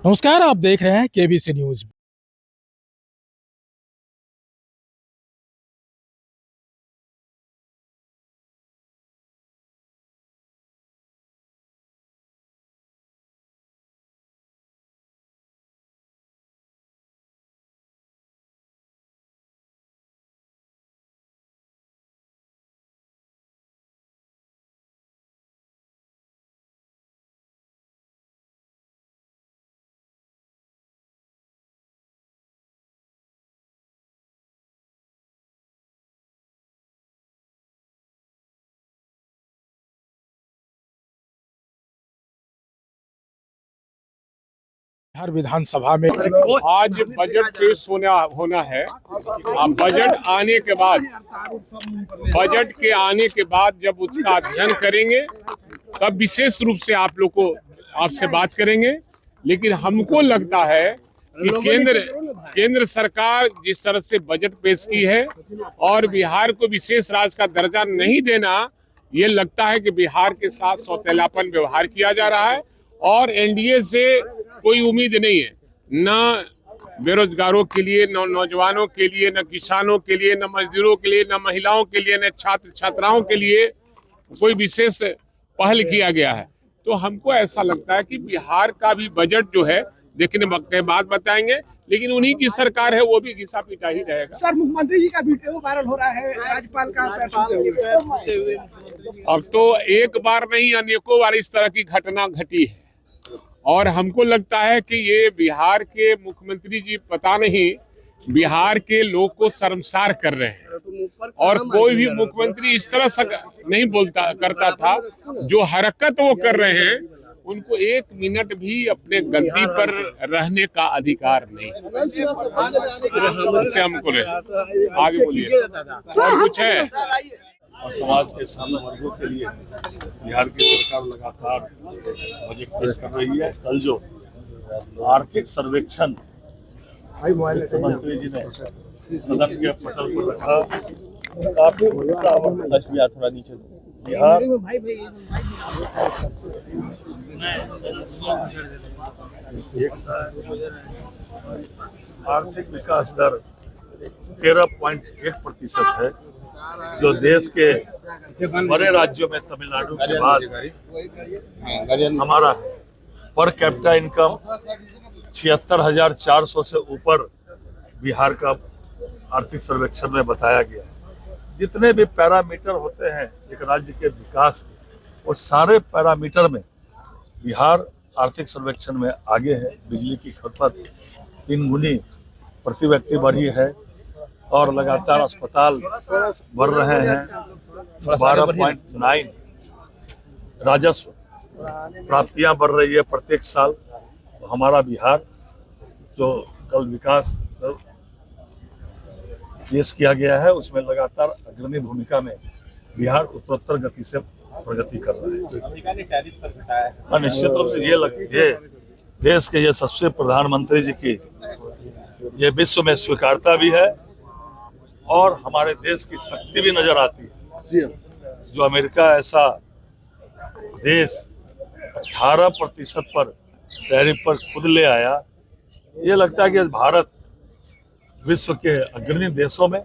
नमस्कार, आप देख रहे हैं केबीसी न्यूज। बिहार विधानसभा में आज बजट पेश होना है। अब बजट के आने के बाद जब उसका अध्ययन करेंगे तब विशेष रूप से आप लोग को आपसे बात करेंगे। लेकिन हमको लगता है कि केंद्र सरकार जिस तरह से बजट पेश की है और बिहार को विशेष राज्य का दर्जा नहीं देना, ये लगता है कि बिहार के साथ सौतेलापन व्यवहार किया जा रहा है और एनडीए से कोई उम्मीद नहीं है, न बेरोजगारों के लिए, न नौजवानों के लिए, न किसानों के लिए, न मजदूरों के लिए, न महिलाओं के लिए, न छात्र छात्राओं के लिए कोई विशेष पहल किया गया है। तो हमको ऐसा लगता है कि बिहार का भी बजट जो है देखने के बाद बताएंगे, लेकिन उन्हीं की सरकार है, वो भी घिसा पिटा ही रहेगा। सर, मुख्यमंत्री जी का वीडियो वायरल हो रहा है राज्यपाल का पैर छूते हुए। अब तो एक बार नहीं अनेकों बार इस तरह की घटना घटी है और हमको लगता है कि ये बिहार के मुख्यमंत्री जी पता नहीं बिहार के लोग को शर्मसार कर रहे हैं। और कोई भी मुख्यमंत्री इस तरह से नहीं करता था। जो हरकत वो कर रहे हैं उनको एक मिनट भी अपने गद्दी पर रहने का अधिकार नहीं। इससे हमको आगे बोलिए, और कुछ है? और समाज के सामने वर्गों के लिए बिहार की सरकार लगातार बजट पेश कर रही है। कल जो आर्थिक सर्वेक्षण मुख्यमंत्री जी ने सदन के पटल पर रखा, काफी थोड़ा नीचे बिहार आर्थिक विकास दर 13.1% है, जो देश के बड़े राज्यों में तमिलनाडु के बाद हमारा पर कैपिटा इनकम 76,400 से ऊपर बिहार का आर्थिक सर्वेक्षण में बताया गया है। जितने भी पैरामीटर होते हैं एक राज्य के विकास के, वो सारे पैरामीटर में बिहार आर्थिक सर्वेक्षण में आगे है। बिजली की खपत 3 गुनी प्रति व्यक्ति बढ़ी है और लगातार अस्पताल बढ़ रहे हैं। 12.9 राजस्व प्राप्तियां बढ़ रही है प्रत्येक साल। तो हमारा बिहार जो कल विकास पेश किया गया है उसमें लगातार अग्रणी भूमिका में बिहार उत्तरोत्तर गति से प्रगति कर रहा है। निश्चित रूप से ये देश के यशस्वी प्रधानमंत्री जी की ये विश्व में स्वीकारता भी है और हमारे देश की शक्ति भी नजर आती है। जो अमेरिका ऐसा देश 18% पर टैरिफ पर खुद ले आया, ये लगता है कि भारत विश्व के अग्रणी देशों में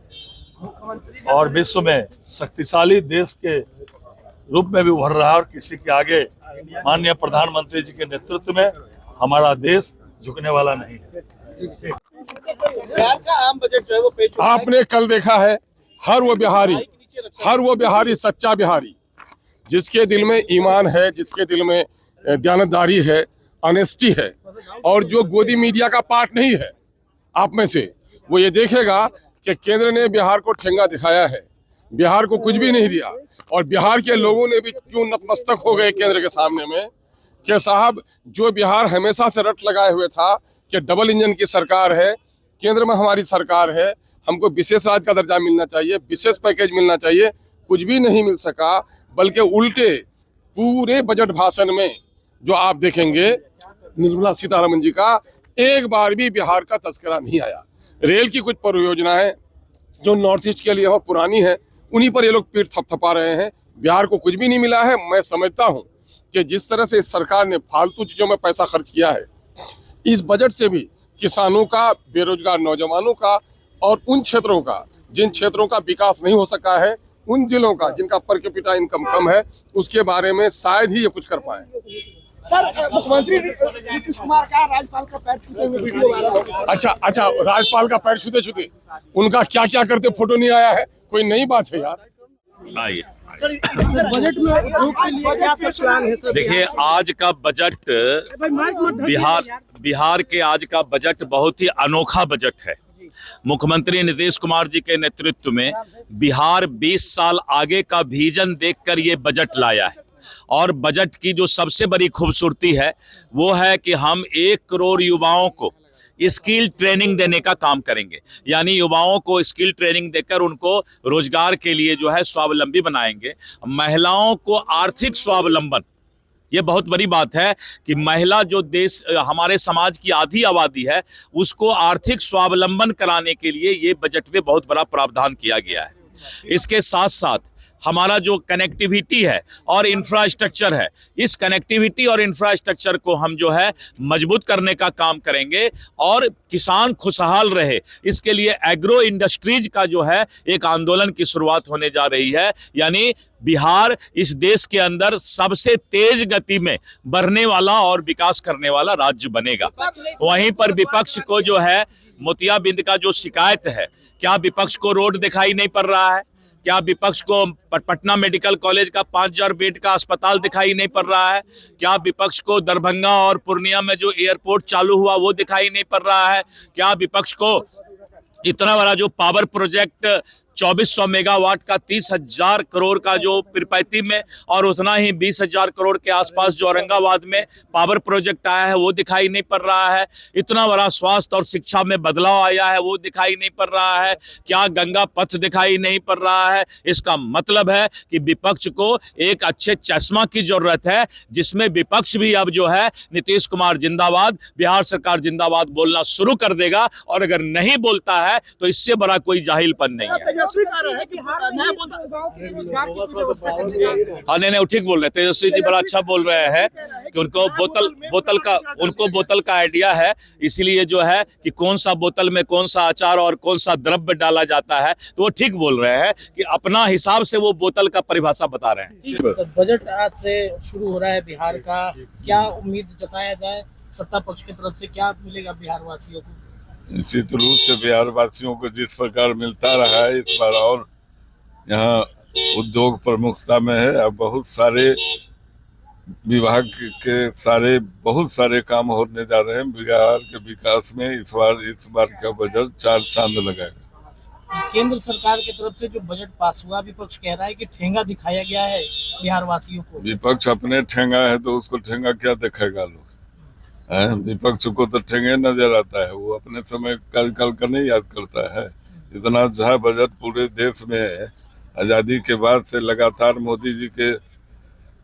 और विश्व में शक्तिशाली देश के रूप में भी उभर रहा है और किसी के आगे माननीय प्रधानमंत्री जी के नेतृत्व में हमारा देश झुकने वाला नहीं है। बिहार का आम बजट जो है वो पेश आपने कल देखा है, हर वो बिहारी सच्चा बिहारी जिसके दिल में ईमान है, जिसके दिल में दयानतदारी है, ऑनेस्टी है, और जो गोदी मीडिया का पार्ट नहीं है आप में से, वो ये देखेगा कि केंद्र ने बिहार को ठेंगा दिखाया है, बिहार को कुछ भी नहीं दिया। और बिहार के लोगों ने भी क्यों नतमस्तक हो गए केंद्र के सामने में कि साहब, जो बिहार हमेशा से रट लगाए हुए था कि डबल इंजन की सरकार है, केंद्र में हमारी सरकार है, हमको विशेष राज्य का दर्जा मिलना चाहिए, विशेष पैकेज मिलना चाहिए, कुछ भी नहीं मिल सका। बल्कि उल्टे पूरे बजट भाषण में जो आप देखेंगे निर्मला सीतारमण जी का, एक बार भी बिहार का तस्करा नहीं आया। रेल की कुछ परियोजनाएं जो नॉर्थ ईस्ट के लिए वो पुरानी है, उन्हीं पर ये लोग पीठ थपथपा रहे हैं। बिहार को कुछ भी नहीं मिला है। मैं समझता हूं कि जिस तरह से इस सरकार ने फालतू चीजों में पैसा खर्च किया है, इस बजट से भी किसानों का, बेरोजगार नौजवानों का और उन क्षेत्रों का जिन क्षेत्रों का विकास नहीं हो सका है, उन जिलों का जिनका पर कैपिटा इनकम कम है, उसके बारे में शायद ही ये कुछ कर पाए। सर, मुख्यमंत्री नीतीश कुमार का राज्यपाल का पैर छूते हुए वीडियो वायरल हो गया। अच्छा, राज्यपाल का पैर छूते छूते उनका क्या क्या करते फोटो नहीं आया है, कोई नई बात है यार। आइए सर, बजट में उपयोग के लिए क्या प्लान है सर? देखिए, आज का बजट बिहार के आज का बजट बहुत ही अनोखा बजट है। मुख्यमंत्री नीतीश कुमार जी के नेतृत्व में बिहार 20 साल आगे का विजन देखकर ये बजट लाया है। और बजट की जो सबसे बड़ी खूबसूरती है वो है कि हम 1 करोड़ युवाओं को स्किल ट्रेनिंग देने का काम करेंगे। यानी युवाओं को स्किल ट्रेनिंग देकर उनको रोजगार के लिए जो है स्वावलंबी बनाएंगे। महिलाओं को आर्थिक स्वावलंबन, ये बहुत बड़ी बात है कि महिला जो देश, हमारे समाज की आधी आबादी है, उसको आर्थिक स्वावलंबन कराने के लिए ये बजट में बहुत बड़ा प्रावधान किया गया है। इसके साथ साथ हमारा जो कनेक्टिविटी है और इंफ्रास्ट्रक्चर है, इस कनेक्टिविटी और इंफ्रास्ट्रक्चर को हम जो है मजबूत करने का काम करेंगे और किसान खुशहाल रहे, इसके लिए एग्रो इंडस्ट्रीज का जो है एक आंदोलन की शुरुआत होने जा रही है। यानी बिहार इस देश के अंदर सबसे तेज गति में बढ़ने वाला और विकास करने वाला राज्य बनेगा। वहीं पर विपक्ष को जो है मोतियाबिंद का जो शिकायत है, क्या विपक्ष को रोड दिखाई नहीं पड़ रहा है? क्या विपक्ष को पटना मेडिकल कॉलेज का 5000 बेड का अस्पताल दिखाई नहीं पड़ रहा है? क्या विपक्ष को दरभंगा और पूर्णिया में जो एयरपोर्ट चालू हुआ वो दिखाई नहीं पड़ रहा है? क्या विपक्ष को इतना बड़ा जो पावर प्रोजेक्ट 2400 मेगावाट का 30,000 करोड़ का जो पीरपैंती में और उतना ही 20,000 करोड़ के आसपास जो औरंगाबाद में पावर प्रोजेक्ट आया है वो दिखाई नहीं पड़ रहा है? इतना बड़ा स्वास्थ्य और शिक्षा में बदलाव आया है वो दिखाई नहीं पड़ रहा है? क्या गंगा पथ दिखाई नहीं पड़ रहा है? इसका मतलब है कि विपक्ष को एक अच्छे चश्मा की जरूरत है, जिसमें विपक्ष भी अब जो है नीतीश कुमार जिंदाबाद, बिहार सरकार जिंदाबाद बोलना शुरू कर देगा। और अगर नहीं बोलता है तो इससे बड़ा कोई जाहिलपन नहीं है। हाँ, नहीं, ठीक बोल रहे हैं। तेजस्वी जी बड़ा अच्छा बोल रहे हैं कि उनको बोतल का आइडिया है, इसीलिए जो है कि कौन सा बोतल में कौन सा अचार और कौन सा द्रव्य डाला जाता है, तो वो ठीक बोल रहे हैं कि अपना हिसाब से वो बोतल का परिभाषा बता रहे हैं। बजट आज से शुरू हो रहा है बिहार का, क्या उम्मीद जताया जाए? सत्ता पक्ष की तरफ से क्या मिलेगा बिहार वासियों को? निश्चित रूप से बिहार वासियों को जिस प्रकार मिलता रहा है, इस बार और यहाँ उद्योग प्रमुखता में है। अब बहुत सारे विभाग के बहुत सारे काम होने जा रहे हैं। बिहार के विकास में इस बार का बजट 4 चांद लगाएगा। केंद्र सरकार की तरफ से जो बजट पास हुआ, विपक्ष कह रहा है कि ठेंगा दिखाया गया है बिहार वासियों को। विपक्ष अपने ठेंगा है तो उसको ठेंगा क्या दिखेगा? लोग विपक्ष को तो ठेंगे नजर आता है, वो अपने समय कल का नहीं याद करता है। इतना अच्छा बजट पूरे देश में आजादी के बाद से लगातार मोदी जी के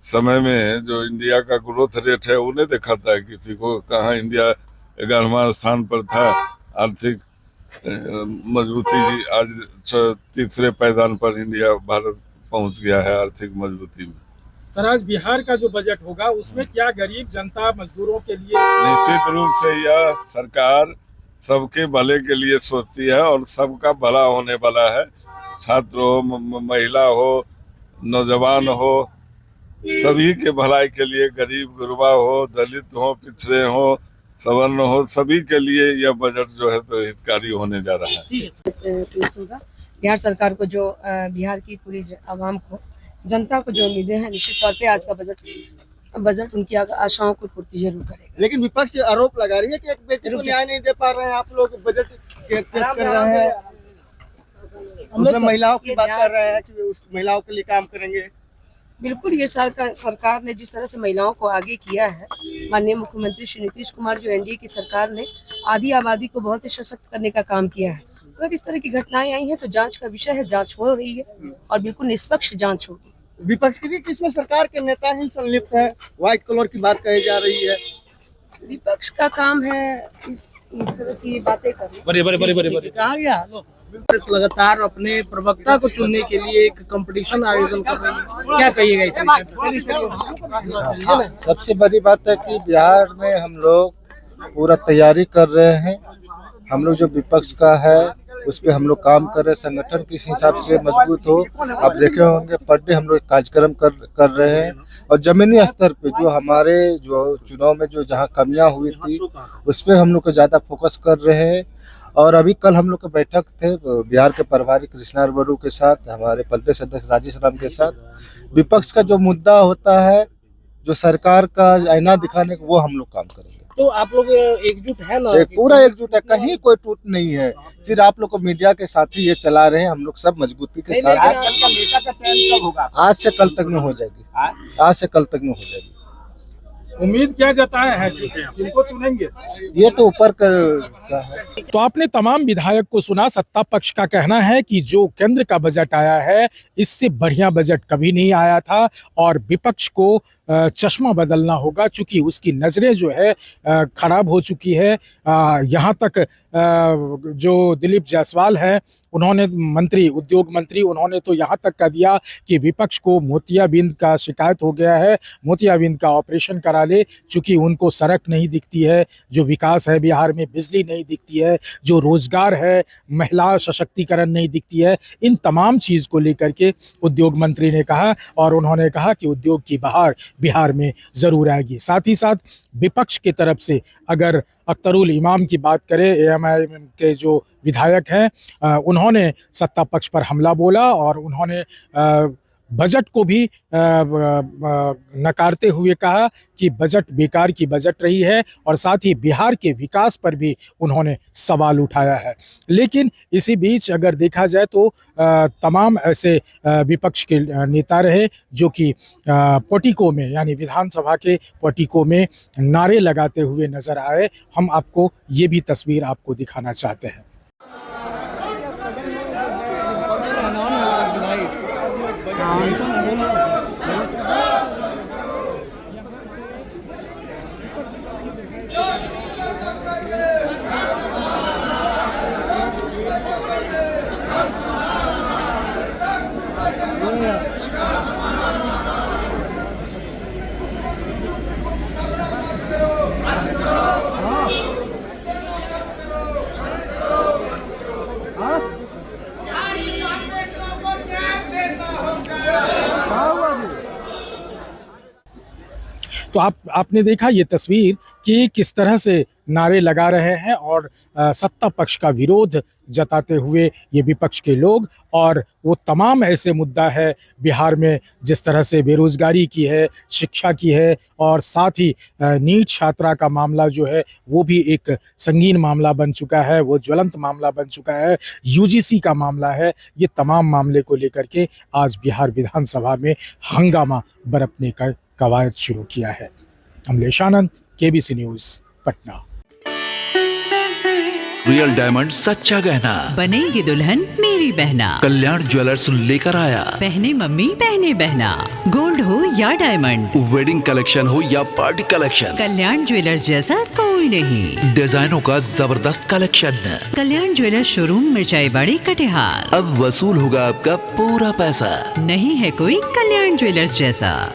समय में जो इंडिया का ग्रोथ रेट है वो नहीं दिखाता है किसी को। कहाँ इंडिया 11वां स्थान पर था आर्थिक मजबूती, आज 3रे पायदान पर इंडिया भारत पहुंच गया है आर्थिक मजबूती में। सर, आज बिहार का जो बजट होगा उसमें क्या गरीब जनता, मजदूरों के लिए? निश्चित रूप से यह सरकार सबके भले के लिए सोचती है और सबका भला होने वाला है। छात्र हो, महिला हो, नौजवान हो, सभी के भलाई के लिए, गरीब गुरबा हो, दलित हो, पिछड़े हो, सवर्ण हो, सभी के लिए यह बजट जो है तो हितकारी होने जा रहा है। बिहार सरकार को जो बिहार की पूरी आवाम को, जनता को जो उम्मीदें हैं, निश्चित तौर पे आज का बजट उनकी आशाओं को पूर्ति जरूर करेगा। लेकिन विपक्ष आरोप लगा रही है कि एक बेटी को न्याय नहीं दे पा रहे हैं। आप लोग बजट पेश कर रहे हैं, उसमें महिलाओं की बात कर रहे हैं कि उस महिलाओं के लिए काम करेंगे। बिल्कुल, ये सरकार ने जिस तरह से महिलाओं को आगे किया है, माननीय मुख्यमंत्री श्री नीतीश कुमार, जो एनडीए की सरकार ने आधी आबादी को बहुत ही सशक्त करने का काम किया है। अगर इस तरह की घटनाएं आई हैं तो जांच का विषय है, जांच हो रही है और बिल्कुल निष्पक्ष जांच होगी। विपक्ष की किसमें सरकार के नेता ही संलिप्त है, व्हाइट कलर की बात कही जा रही है। विपक्ष का काम है इस तरह की बातें करना। बड़े कहा गया लगातार अपने प्रवक्ता को चुनने के लिए एक कंपटीशन आयोजन कर रही है, क्या कहिएगा इसमें? सबसे बड़ी बात है कि बिहार में हम लोग पूरा तैयारी कर रहे हैं। हम लोग जो विपक्ष का है उस पर हम लोग काम कर रहे हैं, संगठन किस हिसाब से मजबूत हो। आप देखे होंगे पर डे हम लोग कार्यक्रम कर रहे हैं और जमीनी स्तर पे जो हमारे जो चुनाव में जो जहां कमियां हुई थी उस पर हम लोग को ज़्यादा फोकस कर रहे हैं। और अभी कल हम लोग का बैठक थे बिहार के प्रभारी कृष्णा बरू के साथ, हमारे प्रदेश अध्यक्ष राजेश राम के साथ। विपक्ष का जो मुद्दा होता है, जो सरकार का आईना दिखाने का, वो हम लोग काम करेंगे। तो आप लोग एकजुट है ना? पूरा एकजुट है, कहीं कोई टूट नहीं है। सिर्फ आप लोग को मीडिया के साथ ही ये चला रहे हैं, हम लोग सब मजबूती के साथ। नेता का चयन कब होगा? आज से कल तक में हो जाएगी, आज से कल तक में हो जाएगी। उम्मीद क्या जताए हैं, किनको चुनेंगे? ये तो ऊपर का है। तो आपने तमाम विधायक को सुना। सत्ता पक्ष का कहना है कि जो केंद्र का बजट आया है इससे बढ़िया बजट कभी नहीं आया था और विपक्ष को चश्मा बदलना होगा, चूंकि उसकी नज़रें जो है खराब हो चुकी है। यहाँ तक जो दिलीप जायसवाल हैं, उन्होंने उद्योग मंत्री, उन्होंने तो यहाँ तक कह दिया कि विपक्ष को मोतियाबिंद का शिकायत हो गया है, मोतियाबिंद का ऑपरेशन करा ले, चूँकि उनको सड़क नहीं दिखती है, जो विकास है बिहार में, बिजली नहीं दिखती है, जो रोजगार है, महिला सशक्तिकरण नहीं दिखती है। इन तमाम चीज़ को लेकर के उद्योग मंत्री ने कहा और उन्होंने कहा कि उद्योग की बहार बिहार में ज़रूर आएगी। साथ ही साथ विपक्ष की तरफ से अगर अख्तरुल इमाम की बात करें, AMIM के जो विधायक हैं, उन्होंने सत्ता पक्ष पर हमला बोला और उन्होंने बजट को भी नकारते हुए कहा कि बजट बेकार की बजट रही है और साथ ही बिहार के विकास पर भी उन्होंने सवाल उठाया है। लेकिन इसी बीच अगर देखा जाए तो तमाम ऐसे विपक्ष के नेता रहे जो कि पोटिको में, यानी विधानसभा के पोटिको में नारे लगाते हुए नजर आए। हम आपको ये भी तस्वीर आपको दिखाना चाहते हैं। तो आपने देखा ये तस्वीर कि किस तरह से नारे लगा रहे हैं और सत्ता पक्ष का विरोध जताते हुए ये विपक्ष के लोग, और वो तमाम ऐसे मुद्दा है बिहार में जिस तरह से बेरोज़गारी की है, शिक्षा की है और साथ ही नीट छात्रा का मामला जो है वो भी एक संगीन मामला बन चुका है, वो ज्वलंत मामला बन चुका है, UGC का मामला है। ये तमाम मामले को लेकर के आज बिहार विधानसभा में हंगामा बरपने का कवायद शुरू किया है। अमलेश आनंद, KBC news, Patna. Real diamond सच्चा गहना, बनेगी दुल्हन मेरी बहना। कल्याण ज्वेलर्स लेकर आया। पहने मम्मी पहने बहना, गोल्ड हो या डायमंड, वेडिंग कलेक्शन हो या पार्टी कलेक्शन, कल्याण ज्वेलर्स जैसा कोई नहीं। डिजाइनों का जबरदस्त कलेक्शन। कल्याण ज्वेलर्स शोरूम मिर्चाई बाड़ी कटिहार। अब वसूल होगा आपका पूरा पैसा। नहीं है कोई कल्याण ज्वेलर्स जैसा।